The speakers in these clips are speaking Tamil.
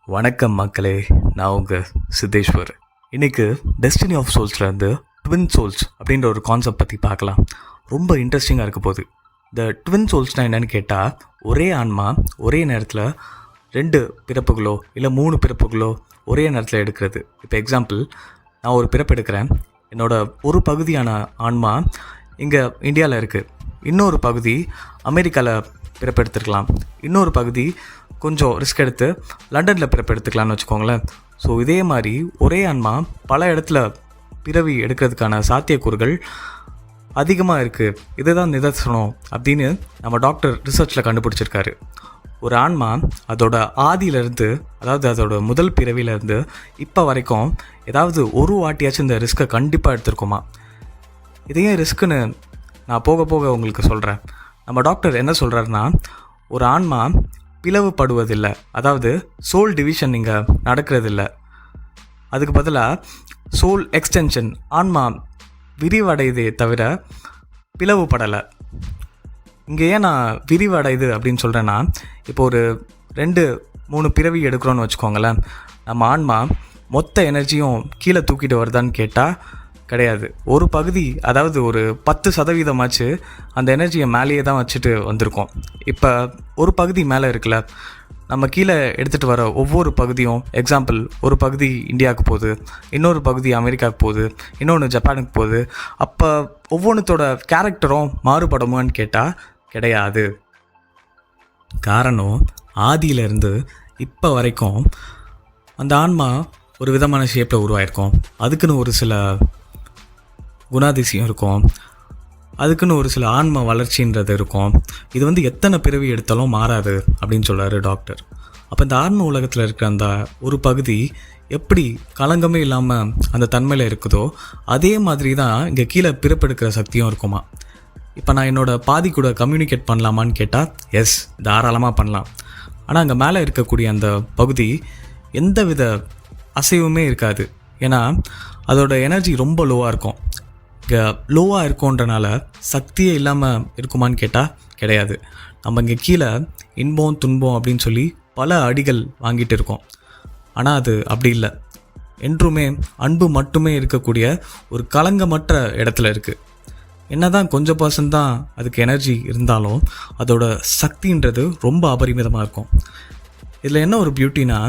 வணக்கம் மக்களே, நான் உங்கள் சித்தேஸ்வர். இன்றைக்கு டெஸ்டினி ஆஃப் சோல்ஸ்லேருந்து ட்வின் சோல்ஸ் அப்படின்ற ஒரு கான்செப்ட் பற்றி பார்க்கலாம். ரொம்ப இன்ட்ரெஸ்டிங்காக இருக்க போகுது. இந்த ட்வின் சோல்ஸ்னால் என்னென்னு கேட்டால், ஒரே ஆன்மா ஒரே நேரத்தில் 2 பிறப்புகளோ இல்லை 3 பிறப்புகளோ ஒரே நேரத்தில் எடுக்கிறது. இப்போ எக்ஸாம்பிள், நான் ஒரு பிறப்பு எடுக்கிறேன். என்னோடய ஒரு பகுதியான ஆன்மா இங்கே இந்தியாவில் இருக்குது, இன்னொரு பகுதி அமெரிக்காவில் பிறப்பெடுத்துருக்கலாம், இன்னொரு பகுதி கொஞ்சம் ரிஸ்க் எடுத்து லண்டனில் பிறப்பெடுத்துக்கலான்னு வச்சுக்கோங்களேன். ஸோ இதே மாதிரி ஒரே ஆன்மா பல இடத்துல பிறவி எடுக்கிறதுக்கான சாத்தியக்கூறுகள் அதிகமாக இருக்குது. இதுதான் நிதர்சனம் அப்படின்னு நம்ம டாக்டர் ரிசர்ச்சில் கண்டுபிடிச்சிருக்காரு. ஒரு ஆன்மா அதோட ஆதியிலேருந்து, அதாவது அதோட முதல் பிறவியிலேருந்து இப்போ வரைக்கும் ஏதாவது ஒரு வாட்டியாச்சும் இந்த ரிஸ்க்கை கண்டிப்பாக எடுத்திருக்கோமா? இதையே ரிஸ்க்குன்னு நான் போக போக உங்களுக்கு சொல்கிறேன். நம்ம டாக்டர் என்ன சொல்கிறாருன்னா, ஒரு ஆன்மா பிளவுபடுவதில்லை, அதாவது சோல் டிவிஷன் இங்கே நடக்கிறதில்ல. அதுக்கு பதிலாக சோல் எக்ஸ்டென்ஷன், ஆன்மா விரிவடையுதே தவிர பிளவுபடலை. இங்கே ஏன் நான் விரிவடையுது அப்படின்னு சொல்கிறேன்னா, இப்போ ஒரு 2-3 பிறவி எடுக்கிறோன்னு வச்சுக்கோங்களேன். நம்ம ஆன்மா மொத்த எனர்ஜியும் கீழே தூக்கிட்டு வருதான்னு கேட்டால் கிடையாது. ஒரு பகுதி, அதாவது ஒரு 10% அந்த எனர்ஜியை மேலேயே தான் வச்சுட்டு வந்திருக்கோம். இப்போ ஒரு பகுதி மேலே இருக்குல்ல, நம்ம கீழே எடுத்துகிட்டு வர ஒவ்வொரு பகுதியும், எக்ஸாம்பிள், ஒரு பகுதி இந்தியாவுக்கு போகுது, இன்னொரு பகுதி அமெரிக்காவுக்கு போகுது, இன்னொன்று ஜப்பானுக்கு போகுது. அப்போ ஒவ்வொன்றத்தோட கேரக்டரும் மாறுபடுமான்னு கேட்டால் கிடையாது. காரணம், ஆதியிலேருந்து இப்போ வரைக்கும் அந்த ஆன்மா ஒரு விதமான ஷேப்பில் உருவாயிருக்கும். அதுக்குன்னு ஒரு சில குணாதிசயம் இருக்கும், அதுக்குன்னு ஒரு சில ஆன்ம வளர்ச்சின்றது இருக்கும். இது எத்தனை பிறவி எடுத்தாலும் மாறாது அப்படின்னு சொல்கிறாரு டாக்டர். அப்போ இந்த ஆன்ம உலகத்தில் இருக்கிற அந்த ஒரு பகுதி எப்படி கலங்கமே இல்லாமல் அந்த தன்மையில் இருக்குதோ, அதே மாதிரி தான் இங்கே கீழே பிறப்பெடுக்கிற சக்தியும் இருக்குமா. இப்போ நான் என்னோடய பாதி கூட கம்யூனிகேட் பண்ணலாமான்னு கேட்டால் எஸ், தாராளமாக பண்ணலாம். ஆனால் அங்கே மேலே இருக்கக்கூடிய அந்த பகுதி எந்த வித அசைவுமே இருக்காது. ஏன்னா அதோட எனர்ஜி ரொம்ப லோவாக இருக்கும். இங்கே லோவாக இருக்கோன்றனால சக்தியே இல்லாமல் இருக்குமான்னு கேட்டால் கிடையாது. நம்ம இங்கே கீழே இன்பம் துன்பம் அப்படின்னு சொல்லி பல அடிகள் வாங்கிட்டு இருக்கோம். ஆனால் அது அப்படி இல்லை. என்றுமே அன்பு மட்டுமே இருக்கக்கூடிய ஒரு கலங்கமற்ற இடத்துல இருக்குது. என்ன தான் கொஞ்சம் % தான் அதுக்கு எனர்ஜி இருந்தாலும் அதோட சக்தின்றது ரொம்ப அபரிமிதமாக இருக்கும். இதில் என்ன ஒரு பியூட்டினா,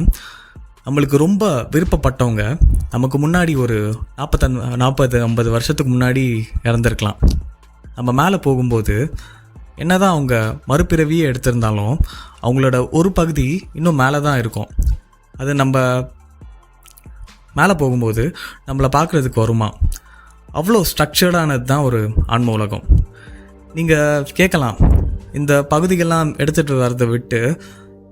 நம்மளுக்கு ரொம்ப விருப்பப்பட்டவங்க நமக்கு முன்னாடி ஒரு 40-50 வருஷத்துக்கு முன்னாடி இறந்துருக்கலாம். நம்ம மேலே போகும்போது என்ன தான் அவங்க மறுபிறவியே எடுத்திருந்தாலும் அவங்களோட ஒரு பகுதி இன்னும் மேலே தான் இருக்கும். அது நம்ம மேலே போகும்போது நம்மளை பார்க்குறதுக்கு வருமா? அவ்வளோ ஸ்ட்ரக்சர்டானது தான் ஒரு ஆன்ம உலகம். நீங்கள் கேட்கலாம், இந்த பகுதிகள்லாம் எடுத்துகிட்டு வரதை விட்டு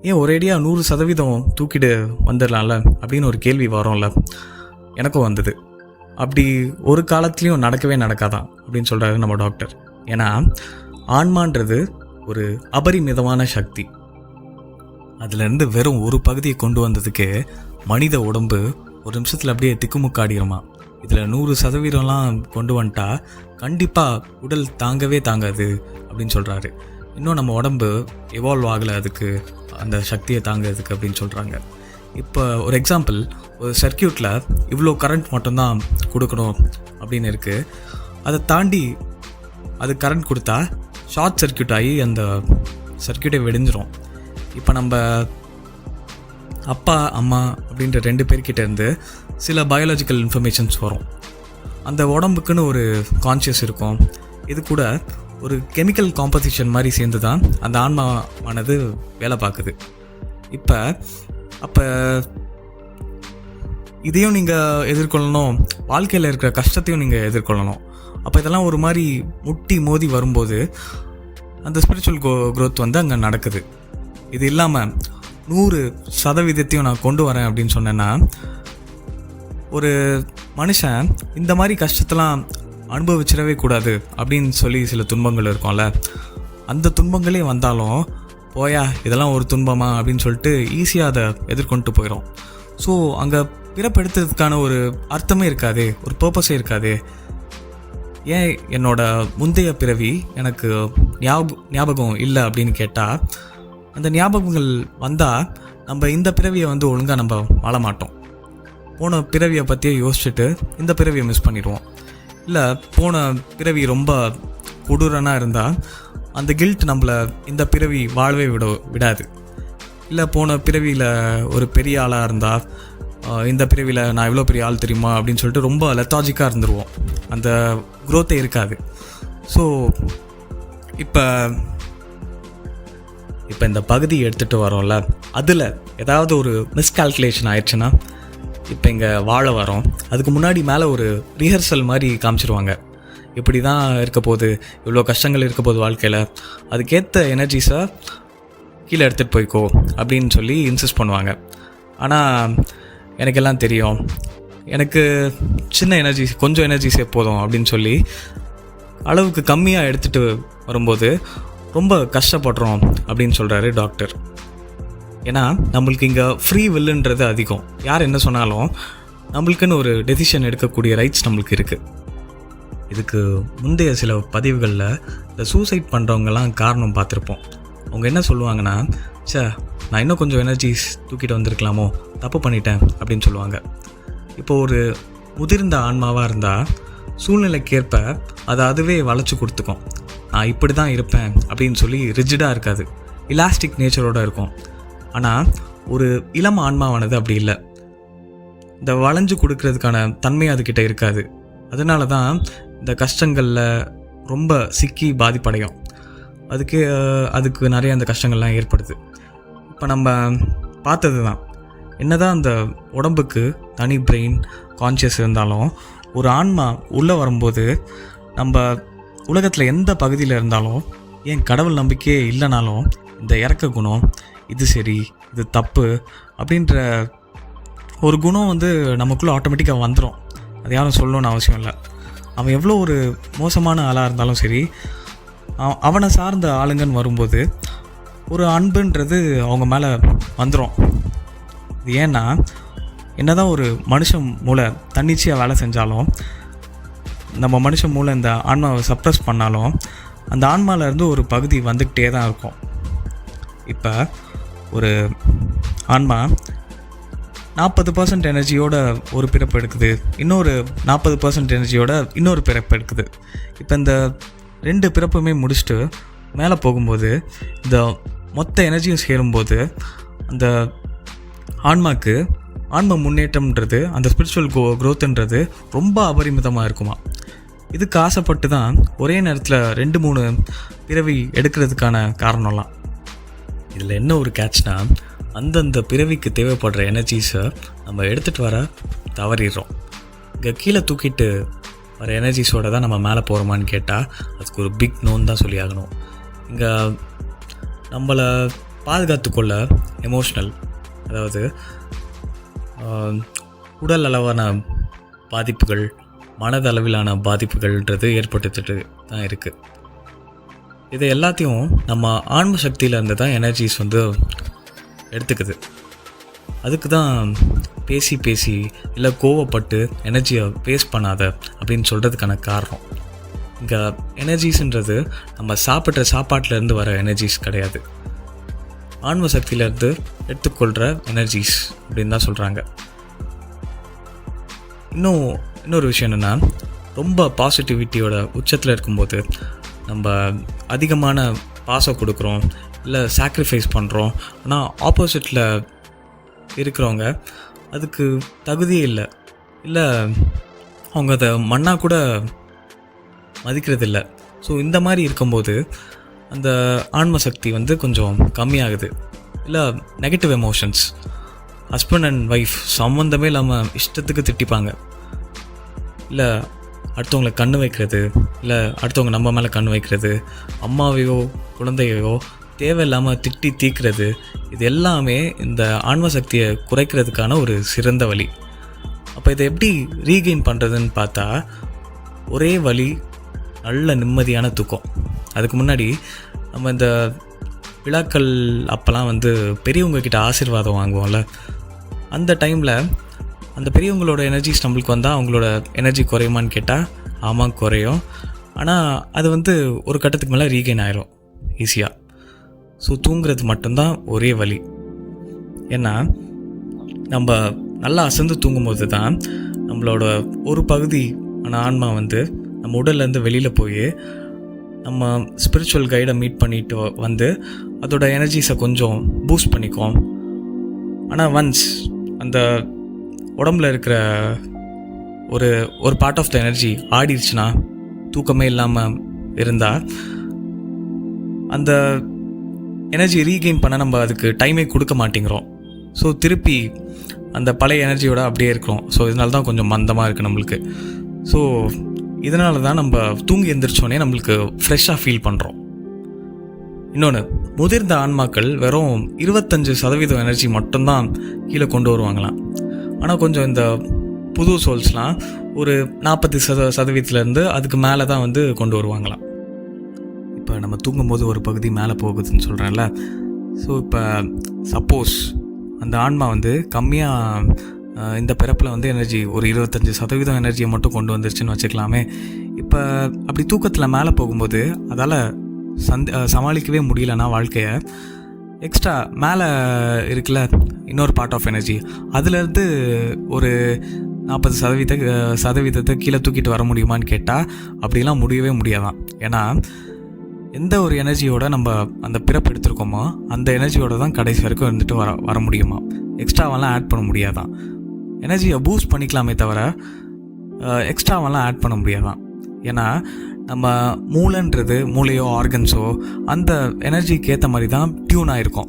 ஏன் ஒரேடியாக 100% தூக்கிட்டு வந்துடலாம்ல அப்படின்னு ஒரு கேள்வி வரும்ல. எனக்கும் வந்தது. அப்படி ஒரு காலத்துலேயும் நடக்கவே நடக்காதான் அப்படின்னு சொல்கிறாரு நம்ம டாக்டர். ஏன்னா ஆன்மான்றது ஒரு அபரிமிதமான சக்தி. அதுலேருந்து வெறும் ஒரு பகுதியை கொண்டு வந்ததுக்கு மனித உடம்பு ஒரு நிமிஷத்தில் அப்படியே திக்குமுக்காடிடுமா. இதில் 100%லாம் கொண்டு வந்துட்டா கண்டிப்பாக உடல் தாங்கவே தாங்காது அப்படின்னு சொல்கிறாரு. இன்னும் நம்ம உடம்பு எவால்வ் ஆகலை அதுக்கு, அந்த சக்தியை தாங்கிறதுக்கு அப்படின்னு சொல்கிறாங்க. இப்போ ஒரு எக்ஸாம்பிள், ஒரு சர்க்கியூட்டில் இவ்வளோ கரண்ட் மட்டும்தான் கொடுக்கணும் அப்படின்னு இருக்குது. அதை தாண்டி அது கரண்ட் கொடுத்தா ஷார்ட் சர்க்கியூட் ஆகி அந்த சர்க்கியூட்டை வெடிஞ்சிரும். இப்போ நம்ம அப்பா அம்மா அப்படின்ற 2 பேர்கிட்ட இருந்து சில பயாலஜிக்கல் இன்ஃபர்மேஷன்ஸ் வரும். அந்த உடம்புக்குன்னு ஒரு கான்ஷியஸ் இருக்கும். இது கூட ஒரு கெமிக்கல் காம்போசிஷன் மாதிரி சேர்ந்து தான் அந்த ஆன்மாவானது வேலை பார்க்குது. அப்போ இதையும் நீங்கள் எதிர்கொள்ளணும், வாழ்க்கையில் இருக்கிற கஷ்டத்தையும் நீங்கள் எதிர்கொள்ளணும். அப்போ இதெல்லாம் ஒரு மாதிரி முட்டி மோதி வரும்போது அந்த ஸ்பிரிச்சுவல் க்ரோத் அங்கே நடக்குது. இது இல்லாமல் 100% நான் கொண்டு வரேன் அப்படின்னு சொன்னேன்னா, ஒரு மனுஷன் இந்த மாதிரி கஷ்டத்தெல்லாம் அனுபவிச்சிடவே கூடாது அப்படின்னு சொல்லி சில துன்பங்கள் இருக்கும்ல, அந்த துன்பங்களே வந்தாலும் போயா இதெல்லாம் ஒரு துன்பமா அப்படின்னு சொல்லிட்டு ஈஸியாக அதை எதிர்கொண்டு போயிடும். ஸோ அங்கே பிறப்பெடுத்ததுக்கான ஒரு அர்த்தமே இருக்காது, ஒரு பர்பஸே இருக்காது. ஏன் என்னோட முந்தைய பிறவி எனக்கு ஞாபகம் இல்லை அப்படின்னு கேட்டால், அந்த ஞாபகங்கள் வந்தால் நம்ம இந்த பிறவியை வந்து ஒழுங்காக நம்ம வாழ மாட்டோம். போன பிறவியை பற்றியே யோசிச்சுட்டு இந்த பிறவியை மிஸ் பண்ணிடுவோம். இல்லை போன பிறவி ரொம்ப கொடூரனாக இருந்தால் அந்த கில்ட் நம்மளை இந்த பிறவி வாழவே விடாது. இல்லை போன பிறவியில் ஒரு பெரிய ஆளாக இருந்தால் இந்த பிறவியில் நான் எவ்வளோ பெரிய ஆள் தெரியுமா அப்படின்னு சொல்லிட்டு ரொம்ப லெத்தாஜிக்காக இருந்துருவோம். அந்த குரோத்தே இருக்காது. ஸோ இப்போ இந்த பகுதி எடுத்துகிட்டு வரோம்ல, அதில் ஏதாவது ஒரு மிஸ்கால்குலேஷன் ஆயிடுச்சுன்னா இப்போ இங்கே வாழ வரோம். அதுக்கு முன்னாடி மேலே ஒரு ரிஹர்சல் மாதிரி காமிச்சிருவாங்க. இப்படி தான் இருக்க போகுது, இவ்வளோ கஷ்டங்கள் இருக்க போகுது வாழ்க்கையில், அதுக்கேற்ற எனர்ஜிஸை கீழே எடுத்துகிட்டு போய்க்கோ அப்படின்னு சொல்லி இன்சிஸ்ட் பண்ணுவாங்க. ஆனால் எனக்கெல்லாம் தெரியும், எனக்கு சின்ன எனர்ஜிஸ், கொஞ்சம் எனர்ஜிஸே போதும் அப்படின்னு சொல்லி அளவுக்கு கம்மியாக எடுத்துகிட்டு வரும்போது ரொம்ப கஷ்டப்படுறோம் அப்படின்னு சொல்கிறாரு டாக்டர். ஏன்னா நம்மளுக்கு இங்கே ஃப்ரீ வில்லுன்றது அதிகம். யார் என்ன சொன்னாலும் நம்மளுக்குன்னு ஒரு டெசிஷன் எடுக்கக்கூடிய ரைட்ஸ் நம்மளுக்கு இருக்குது. இதுக்கு முந்தைய சில பதிவுகளில் இந்த சூசைட் பண்ணுறவங்கலாம் காரணம் பார்த்துருப்போம். அவங்க என்ன சொல்லுவாங்கன்னா, நான் இன்னும் கொஞ்சம் எனர்ஜிஸ் தூக்கிட்டு வந்திருக்கலாமோ, தப்பு பண்ணிட்டேன் அப்படின்னு சொல்லுவாங்க. இப்போ ஒரு முதிர்ந்த ஆன்மாவாக இருந்தால் சூழ்நிலைக்கேற்ப அதை அதுவே வளைச்சி கொடுத்துக்கும். நான் இப்படி தான் இருப்பேன் அப்படின்னு சொல்லி ரிஜிடாக இருக்காது, இலாஸ்டிக் நேச்சரோடு இருக்கும். ஆனால் ஒரு இளம் ஆன்மாவானது அப்படி இல்லை. இந்த வளைஞ்சு கொடுக்கறதுக்கான தன்மை அதுக்கிட்ட இருக்காது. அதனால தான் இந்த கஷ்டங்களில் ரொம்ப சிக்கி பாதிப்படையும். அதுக்கு நிறைய அந்த கஷ்டங்கள்லாம் ஏற்படுது. இப்போ நம்ம பார்த்தது தான், என்னதான் அந்த உடம்புக்கு தனி பிரெயின் கான்ஷியஸ் இருந்தாலும் ஒரு ஆன்மா உள்ளே வரும்போது நம்ம உலகத்தில் எந்த பகுதியில் இருந்தாலும், ஏன் கடவுள் நம்பிக்கையே இல்லைனாலும், இந்த இறக்க குணம், இது சரி இது தப்பு அப்படின்ற ஒரு குணம் வந்து நமக்குள்ளே ஆட்டோமேட்டிக்காக வந்துடும். அது யாரும் சொல்லணும்னு அவசியம் இல்லை. அவன் எவ்வளோ ஒரு மோசமான ஆளாக இருந்தாலும் சரி, அவனை சார்ந்த ஆளுங்கன்னு வரும்போது ஒரு அன்புன்றது அவங்க மேலே வந்துடும். இது ஏன்னா என்னதான் ஒரு மனுஷன் மூளை தன்னிச்சையாக வேலை செஞ்சாலும், நம்ம மனுஷன் மூளை இந்த ஆன்மாவை சப்ரஸ் பண்ணாலும் அந்த ஆன்மாவிலேருந்து ஒரு பகுதி வந்துக்கிட்டே தான் இருக்கும். இப்போ ஒரு ஆன்மா 40% எனர்ஜியோட ஒரு பிறப்பு எடுக்குது, இன்னொரு 40% எனர்ஜியோட இன்னொரு பிறப்பு எடுக்குது. இப்போ இந்த 2 பிறப்புமே முடிச்சுட்டு மேலே போகும்போது இந்த மொத்த எனர்ஜியும் சேரும்போது அந்த ஆன்மாக்கு ஆன்ம முன்னேற்றம்ன்றது, அந்த ஸ்பிரிச்சுவல் க்ரோத்துன்றது ரொம்ப அபரிமிதமாக இருக்குமா. இதுக்கு ஆசைப்பட்டு தான் ஒரே நேரத்தில் 2-3 பிறவி எடுக்கிறதுக்கான காரணம்லாம். இதில் என்ன ஒரு கேட்ச்னா, அந்தந்த பிறவிக்கு தேவைப்படுற எனர்ஜிஸை நம்ம எடுத்துகிட்டு வர தவறிடுறோம். இங்கே கீழே தூக்கிட்டு வர எனர்ஜிஸோடு தான் நம்ம மேலே போகிறோமான்னு கேட்டால் அதுக்கு ஒரு பிக் நோன் தான் சொல்லி ஆகணும். இங்கே நம்மளை பாதுகாத்துக்கொள்ள எமோஷ்னல், அதாவது உடல் அளவான பாதிப்புகள், மனதளவிலான பாதிப்புகள்ன்றது ஏற்பட்டுட்டு தான் இருக்குது. இதை எல்லாத்தையும் நம்ம ஆன்ம சக்தியிலேருந்து தான் எனர்ஜிஸ் வந்து எடுத்துக்குது. அதுக்கு தான் பேசி இல்லை கோவப்பட்டு எனர்ஜியை வேஸ்ட் பண்ணாத அப்படின்னு சொல்கிறதுக்கான காரணம். இங்கே எனர்ஜிஸ்ன்றது நம்ம சாப்பிட்ற சாப்பாட்டிலேருந்து வர எனர்ஜிஸ் கிடையாது, ஆன்ம சக்தியிலேருந்து எடுத்துக்கொள்கிற எனர்ஜிஸ் அப்படின்னு தான் சொல்கிறாங்க. இன்னொரு விஷயம் என்னென்னா, ரொம்ப பாசிட்டிவிட்டியோட உச்சத்தில் இருக்கும்போது நம்ம அதிகமான பாசம் கொடுக்குறோம், இல்லை சாக்ரிஃபைஸ் பண்ணுறோம். ஆனால் ஆப்போசிட்டில் இருக்கிறவங்க அதுக்கு தகுதியே இல்லை அவங்க அதை மண்ணாக கூட மதிக்கிறது இல்லை. ஸோ இந்த மாதிரி இருக்கும்போது அந்த ஆன்ம சக்தி வந்து கொஞ்சம் கம்மியாகுது. இல்லை negative emotions, husband and wife சம்மந்தமே இல்லாமல் இஷ்டத்துக்கு திட்டிப்பாங்க, இல்லை அடுத்தவங்களை கண்ணு வைக்கிறது, இல்லை அடுத்தவங்க நம்ம மேலே கண்ணு வைக்கிறது, அம்மாவையோ குழந்தையோ தேவையில்லாமல் திட்டி தீக்கிறது, இது எல்லாமே இந்த ஆன்ம சக்தியை குறைக்கிறதுக்கான ஒரு சிறந்த வழி. அப்போ இதை எப்படி ரீகெயின் பண்ணுறதுன்னு பார்த்தா, ஒரே வழி நல்ல நிம்மதியான தூக்கம். அதுக்கு முன்னாடி நம்ம இந்த விழாக்கள் அப்போல்லாம் வந்து பெரியவங்கக்கிட்ட ஆசீர்வாதம் வாங்குவோம்ல, அந்த டைமில் அந்த பெரியவங்களோட எனர்ஜிஸ் நம்மளுக்கு வந்தால் அவங்களோட எனர்ஜி குறையுமான்னு கேட்டால் ஆமாம் குறையும். ஆனால் அது வந்து ஒரு கட்டத்துக்கு மேலே ரீகெயின் ஆயிரும் ஈஸியாக. ஸோ தூங்குறது மட்டும்தான் ஒரே வழி. ஏன்னா நம்ம நல்லா அசந்து தூங்கும்போது தான் நம்மளோட ஒரு பகுதி ஆன்மா வந்து நம்ம உடல்லேருந்து வெளியில் போய் நம்ம ஸ்பிரிச்சுவல் கைடை மீட் பண்ணிட்டு வந்து அதோட எனர்ஜிஸை கொஞ்சம் பூஸ்ட் பண்ணிக்கும். ஆனால் ஒன்ஸ் அந்த உடம்புல இருக்கிற ஒரு பார்ட் ஆஃப் த எனர்ஜி ஆடிடுச்சுன்னா, தூக்கமே இல்லாமல் இருந்தால், அந்த எனர்ஜி ரீகெயின் பண்ண நம்ம அதுக்கு டைமே கொடுக்க மாட்டேங்கிறோம். ஸோ திருப்பி அந்த பழைய எனர்ஜியோட அப்படியே இருக்கிறோம். ஸோ இதனால தான் கொஞ்சம் மந்தமாக இருக்குது நம்மளுக்கு. ஸோ இதனால தான் நம்ம தூங்கி எழுந்திரிச்சோடனே நம்மளுக்கு ஃப்ரெஷ்ஷாக ஃபீல் பண்ணுறோம். இன்னொன்று, முதிர்ந்த ஆன்மாக்கள் வெறும் 25% எனர்ஜி மட்டும்தான் கீழே கொண்டு வருவாங்களாம். ஆனால் கொஞ்சம் இந்த புது சோல்ஸ்லாம் ஒரு 40% அதுக்கு மேலே தான் வந்து கொண்டு வருவாங்களாம். இப்போ நம்ம தூங்கும்போது ஒரு பகுதி மேலே போகுதுன்னு சொல்கிறேன்ல. ஸோ இப்போ சப்போஸ் அந்த ஆன்மா வந்து கம்மியாக இந்த பிறப்பில் வந்து எனர்ஜி ஒரு 25% எனர்ஜியை மட்டும் கொண்டு வந்துருச்சுன்னு வச்சுக்கலாமே. இப்போ அப்படி தூக்கத்தில் மேலே போகும்போது அதால் சமாளிக்கவே முடியலன்னா வாழ்க்கையை, எக்ஸ்ட்ரா மேலே இருக்குல்ல இன்னொரு பார்ட் ஆஃப் எனர்ஜி, அதுலேருந்து ஒரு 40% கீழே தூக்கிட்டு வர முடியுமான்னு கேட்டால் அப்படிலாம் முடியவே முடியாதான். ஏன்னா எந்த ஒரு எனர்ஜியோட நம்ம அந்த பிறப்பு எடுத்திருக்கோமோ அந்த எனர்ஜியோட தான் கடைசி வரைக்கும் இருந்துட்டு வர முடியுமா. எக்ஸ்ட்ராவெல்லாம் ஆட் பண்ண முடியாதான். எனர்ஜியை பூஸ்ட் பண்ணிக்கலாமே தவிர எக்ஸ்ட்ராவெல்லாம் ஆட் பண்ண முடியாதான். ஏன்னா நம்ம மூளையோ ஆர்கன்ஸோ அந்த எனர்ஜிக்கு ஏற்ற மாதிரி தான் டியூன் ஆகிருக்கும்.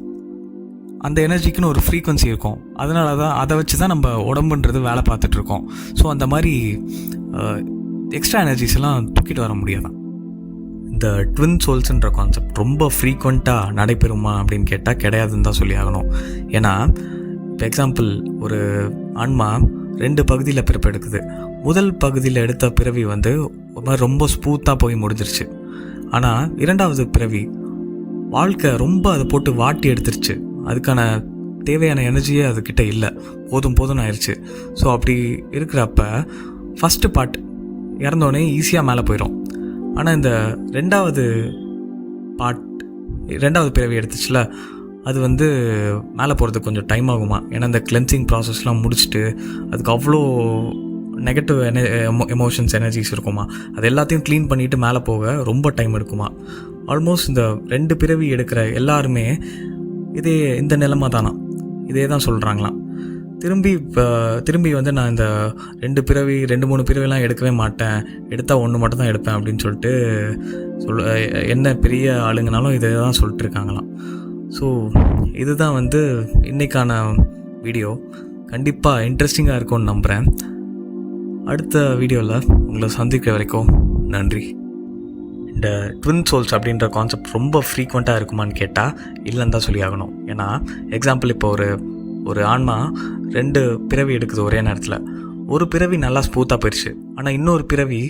அந்த எனர்ஜிக்குன்னு ஒரு ஃப்ரீக்வன்சி இருக்கும். அதனால தான் அதை வச்சு தான் நம்ம உடம்புன்றது வேலை பார்த்துட்ருக்கோம். ஸோ அந்த மாதிரி எக்ஸ்ட்ரா எனர்ஜிஸ் எல்லாம் தூக்கிட்டு வர முடியாதான். இந்த ட்வின் சோல்ஸுன்ற கான்செப்ட் ரொம்ப ஃப்ரீக்வெண்ட்டாக நடைபெறுமா அப்படின்னு கேட்டால் கிடையாதுன்னு தான் சொல்லி ஆகணும். ஏன்னா இப்போ எக்ஸாம்பிள், ஒரு ஆன்மா 2 பகுதியில் பிறப்பு எடுக்குது. முதல் பகுதியில் எடுத்த பிறவி வந்து ஒரு மாதிரி ரொம்ப ஸ்மூத்தாக போய் முடிஞ்சிருச்சு. ஆனால் 2வது பிறவி வாழ்க்கை ரொம்ப அதை போட்டு வாட்டி எடுத்துருச்சு. அதுக்கான தேவையான எனர்ஜியே அதுக்கிட்ட இல்லை, போதும்னு ஆயிடுச்சு. ஸோ அப்படி இருக்கிறப்ப ஃபஸ்ட்டு பார்ட் இறந்தோடனே ஈஸியாக மேலே போயிடும். ஆனால் இந்த 2வது பிறவி எடுத்துச்சுல, அது வந்து மேலே போகிறதுக்கு கொஞ்சம் டைம் ஆகுமா. ஏன்னா இந்த கிளென்சிங் ப்ராசஸ்லாம் முடிச்சுட்டு அதுக்கு அவ்வளோ நெகட்டிவ் எமோஷன்ஸ் எனர்ஜிஸ் இருக்குமா, அது எல்லாத்தையும் க்ளீன் பண்ணிவிட்டு மேலே போக ரொம்ப டைம் எடுக்குமா. ஆல்மோஸ்ட் இந்த 2 பிறவி எடுக்கிற எல்லாருமே இந்த நிலைமை தானா, இதே தான் சொல்கிறாங்களாம். திரும்பி வந்து நான் இந்த 2-3 பிறவிலாம் எடுக்கவே மாட்டேன், எடுத்தால் 1 மட்டும் தான் எடுப்பேன் அப்படின்னு சொல்லிட்டு என்ன பெரிய ஆளுங்கனாலும் இதை தான் சொல்லிட்டு இருக்காங்களாம். ஸோ இதுதான் வந்து இன்றைக்கான வீடியோ. கண்டிப்பாக இன்ட்ரெஸ்டிங்காக இருக்கும்னு நம்புகிறேன். அடுத்த வீடியோவில் உங்களை சந்திக்கிற வரைக்கும் நன்றி. இந்த ட்வின் சோல்ஸ் அப்படின்ற கான்செப்ட் ரொம்ப ஃப்ரீக்வெண்ட்டாக இருக்குமான்னு கேட்டால் இல்லைன்னு தான் சொல்லி ஆகணும். ஏன்னா எக்ஸாம்பிள், இப்போ ஒரு ஆன்மா 2 பிறவி எடுக்குது ஒரே நேரத்தில். ஒரு பிறவி நல்லா ஸ்மூத்தாக போயிடுச்சு. ஆனால் இன்னொரு பிறவி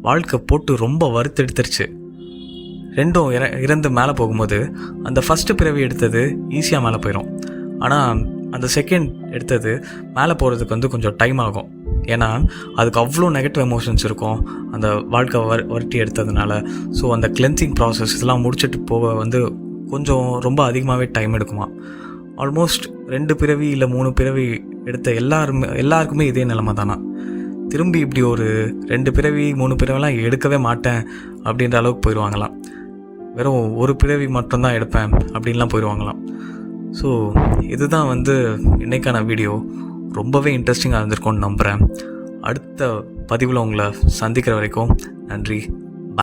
வாழ்க்கை போட்டு ரொம்ப வறுத்தெடுத்துருச்சு. 2ம் இறந்து மேலே போகும்போது அந்த ஃபஸ்ட்டு பிறவி எடுத்தது ஈஸியாக மேலே போயிடும். ஆனால் அந்த செகண்ட் எடுத்தது மேலே போகிறதுக்கு வந்து கொஞ்சம் டைம் ஆகும். ஏன்னா அதுக்கு அவ்வளோ நெகட்டிவ் எமோஷன்ஸ் இருக்கும் அந்த வாழ்க்கை வருட்டி எடுத்ததுனால. ஸோ அந்த கிளென்சிங் ப்ராசஸ் இதெல்லாம் முடிச்சுட்டு போக வந்து கொஞ்சம் ரொம்ப அதிகமாகவே டைம் எடுக்குமா. ஆல்மோஸ்ட் 2 பிறவி இல்லை 3 பிறவி எடுத்த எல்லாருக்குமே இதே நிலைமை தானா. திரும்பி இப்படி ஒரு 2 பிறவி 3 பிறவிலாம் எடுக்கவே மாட்டேன் அப்படின்ற அளவுக்கு போயிடுவாங்களாம். வெறும் ஒரு பிறவி மட்டும்தான் எடுப்பேன் அப்படின்லாம் போயிடுவாங்களாம். ஸோ இதுதான் வந்து இன்றைக்கான வீடியோ. ரொம்பவே இன்ட்ரெஸ்டிங்காக இருந்திருக்கும்னு நம்புகிறேன். அடுத்த பதிவில் உங்களை சந்திக்கிற வரைக்கும் நன்றி.